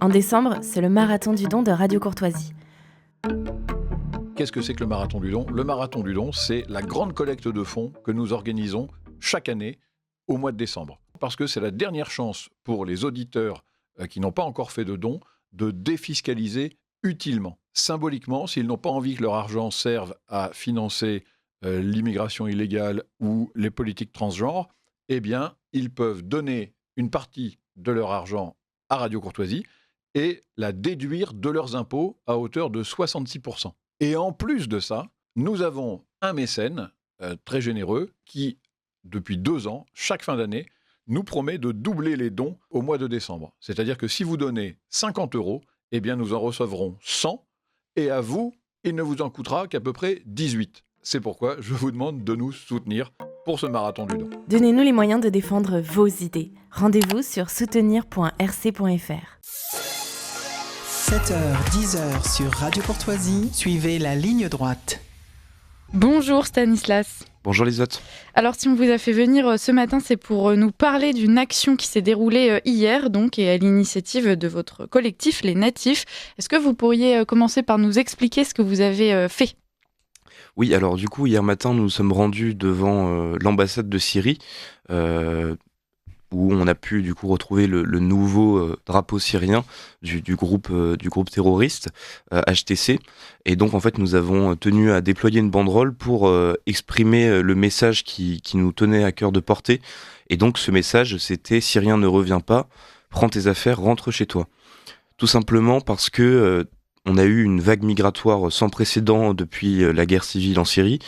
En décembre, c'est le Marathon du Don de Radio Courtoisie. Qu'est-ce que c'est que le Marathon du Don ? Le Marathon du Don, c'est la grande collecte de fonds que nous organisons chaque année au mois de décembre. Parce que c'est la dernière chance pour les auditeurs qui n'ont pas encore fait de dons de défiscaliser utilement, symboliquement, s'ils n'ont pas envie que leur argent serve à financer l'immigration illégale ou les politiques transgenres, eh bien, ils peuvent donner une partie de leur argent à Radio Courtoisie et la déduire de leurs impôts à hauteur de 66%. Et en plus de ça, nous avons un mécène très généreux qui, depuis 2 ans, chaque fin d'année, nous promet de doubler les dons au mois de décembre. C'est-à-dire que si vous donnez 50 €, eh bien nous en recevrons 100 et à vous, il ne vous en coûtera qu'à peu près 18. C'est pourquoi je vous demande de nous soutenir pour ce marathon du don. Donnez-nous les moyens de défendre vos idées. Rendez-vous sur soutenir.rc.fr. 7h, 10h sur Radio Courtoisie, suivez la ligne droite. Bonjour Stanislas. Bonjour Lisotte. Alors si on vous a fait venir ce matin, c'est pour nous parler d'une action qui s'est déroulée hier, donc, et à l'initiative de votre collectif, les Natifs. Est-ce que vous pourriez commencer par nous expliquer ce que vous avez fait ? Oui, alors du coup, hier matin, nous sommes rendus devant l'ambassade de Syrie, où on a pu du coup retrouver le nouveau drapeau syrien du groupe terroriste HTC. Et donc en fait nous avons tenu à déployer une banderole pour exprimer le message qui nous tenait à cœur de porter. Et donc ce message c'était « Syrien ne revient pas, prends tes affaires, rentre chez toi ». Tout simplement parce que on a eu une vague migratoire sans précédent depuis la guerre civile en Syrie,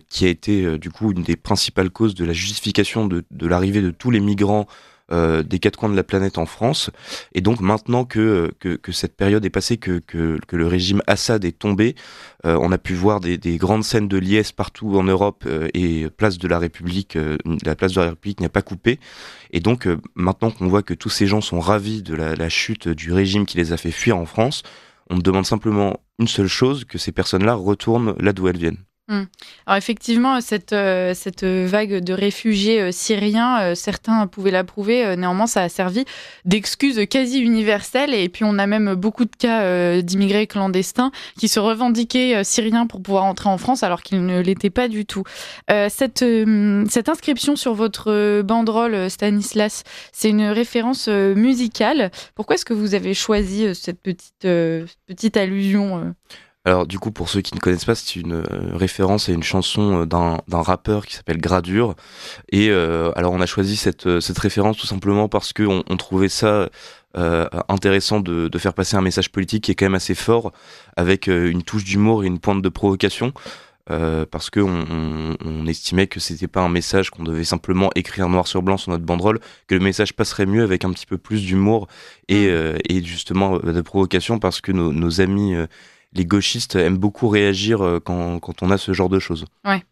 qui a été du coup une des principales causes de la justification de l'arrivée de tous les migrants des 4 coins de la planète en France. Et donc maintenant que cette période est passée, que le régime Assad est tombé, on a pu voir des grandes scènes de liesse partout en Europe et place de la République, la place de la République n'a pas coupé. Et donc maintenant qu'on voit que tous ces gens sont ravis de la chute du régime qui les a fait fuir en France, on demande simplement une seule chose, que ces personnes-là retournent là d'où elles viennent. Alors effectivement, cette vague de réfugiés syriens, certains pouvaient l'approuver, néanmoins ça a servi d'excuse quasi universelle et puis on a même beaucoup de cas d'immigrés clandestins qui se revendiquaient syriens pour pouvoir entrer en France alors qu'ils ne l'étaient pas du tout. Cette inscription sur votre banderole, Stanislas, c'est une référence musicale. Pourquoi est-ce que vous avez choisi cette petite allusion Alors du coup, pour ceux qui ne connaissent pas, c'est une référence à une chanson d'un rappeur qui s'appelle Gradure. Et alors on a choisi cette référence tout simplement parce qu'on trouvait ça intéressant de faire passer un message politique qui est quand même assez fort, avec une touche d'humour et une pointe de provocation. Parce qu'on estimait que c'était pas un message qu'on devait simplement écrire noir sur blanc sur notre banderole, que le message passerait mieux avec un petit peu plus d'humour et justement de provocation, parce que nos amis... les gauchistes aiment beaucoup réagir quand on a ce genre de choses. Ouais.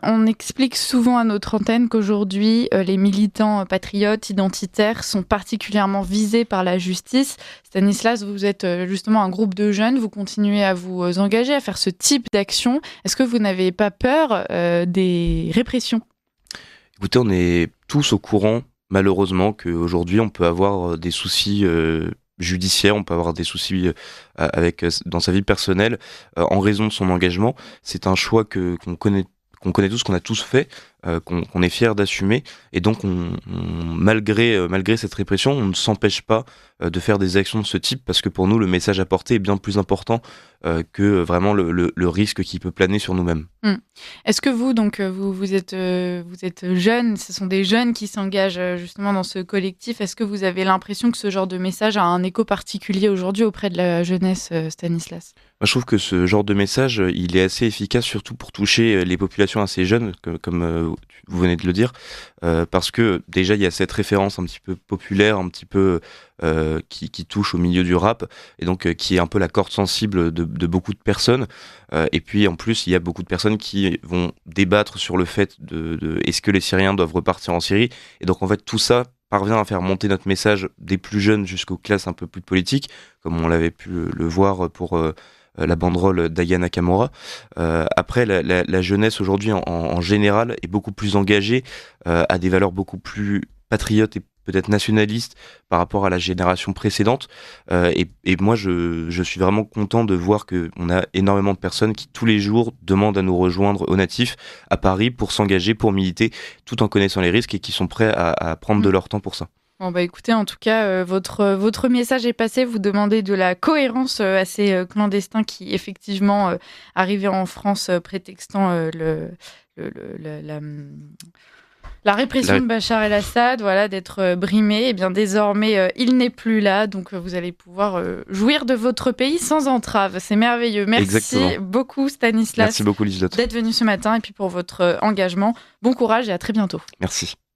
On explique souvent à notre antenne qu'aujourd'hui, les militants patriotes, identitaires, sont particulièrement visés par la justice. Stanislas, vous êtes justement un groupe de jeunes, vous continuez à vous engager, à faire ce type d'action. Est-ce que vous n'avez pas peur des répressions ? Écoutez, on est tous au courant, malheureusement, qu'aujourd'hui, on peut avoir des soucis... judiciaire, on peut avoir des soucis dans sa vie personnelle en raison de son engagement. C'est un choix qu'on connaît tous, qu'on a tous fait, qu'on est fiers d'assumer, et donc malgré cette répression, on ne s'empêche pas de faire des actions de ce type, parce que pour nous, le message à porter est bien plus important que vraiment le risque qui peut planer sur nous-mêmes. Est-ce que vous, donc, vous êtes jeunes, ce sont des jeunes qui s'engagent justement dans ce collectif, est-ce que vous avez l'impression que ce genre de message a un écho particulier aujourd'hui auprès de la jeunesse, Stanislas ? Moi, je trouve que ce genre de message, il est assez efficace, surtout pour toucher les populations assez jeunes, comme vous venez de le dire, parce que déjà, il y a cette référence un petit peu populaire, un petit peu qui touche au milieu du rap, et donc qui est un peu la corde sensible de beaucoup de personnes. Et puis, en plus, il y a beaucoup de personnes qui vont débattre sur le fait de est-ce que les Syriens doivent repartir en Syrie. Et donc, en fait, tout ça parvient à faire monter notre message des plus jeunes jusqu'aux classes un peu plus politiques, comme on l'avait pu le voir pour... la banderole d'Aya Nakamura. Après, la jeunesse aujourd'hui en général est beaucoup plus engagée, a des valeurs beaucoup plus patriotes et peut-être nationaliste par rapport à la génération précédente. Et moi, je suis vraiment content de voir qu'on a énormément de personnes qui, tous les jours, demandent à nous rejoindre au Natif, à Paris, pour s'engager, pour militer, tout en connaissant les risques et qui sont prêts à prendre de leur temps pour ça. Bon, écoutez, en tout cas, votre message est passé. Vous demandez de la cohérence à ces clandestins qui, effectivement, arrivaient en France prétextant la répression de Bachar el-Assad, voilà, d'être brimé. Et bien désormais, il n'est plus là, donc vous allez pouvoir jouir de votre pays sans entrave. C'est merveilleux. Merci beaucoup, Stanislas. Merci beaucoup, Liselotte. D'être venu ce matin et puis pour votre engagement. Bon courage et à très bientôt. Merci.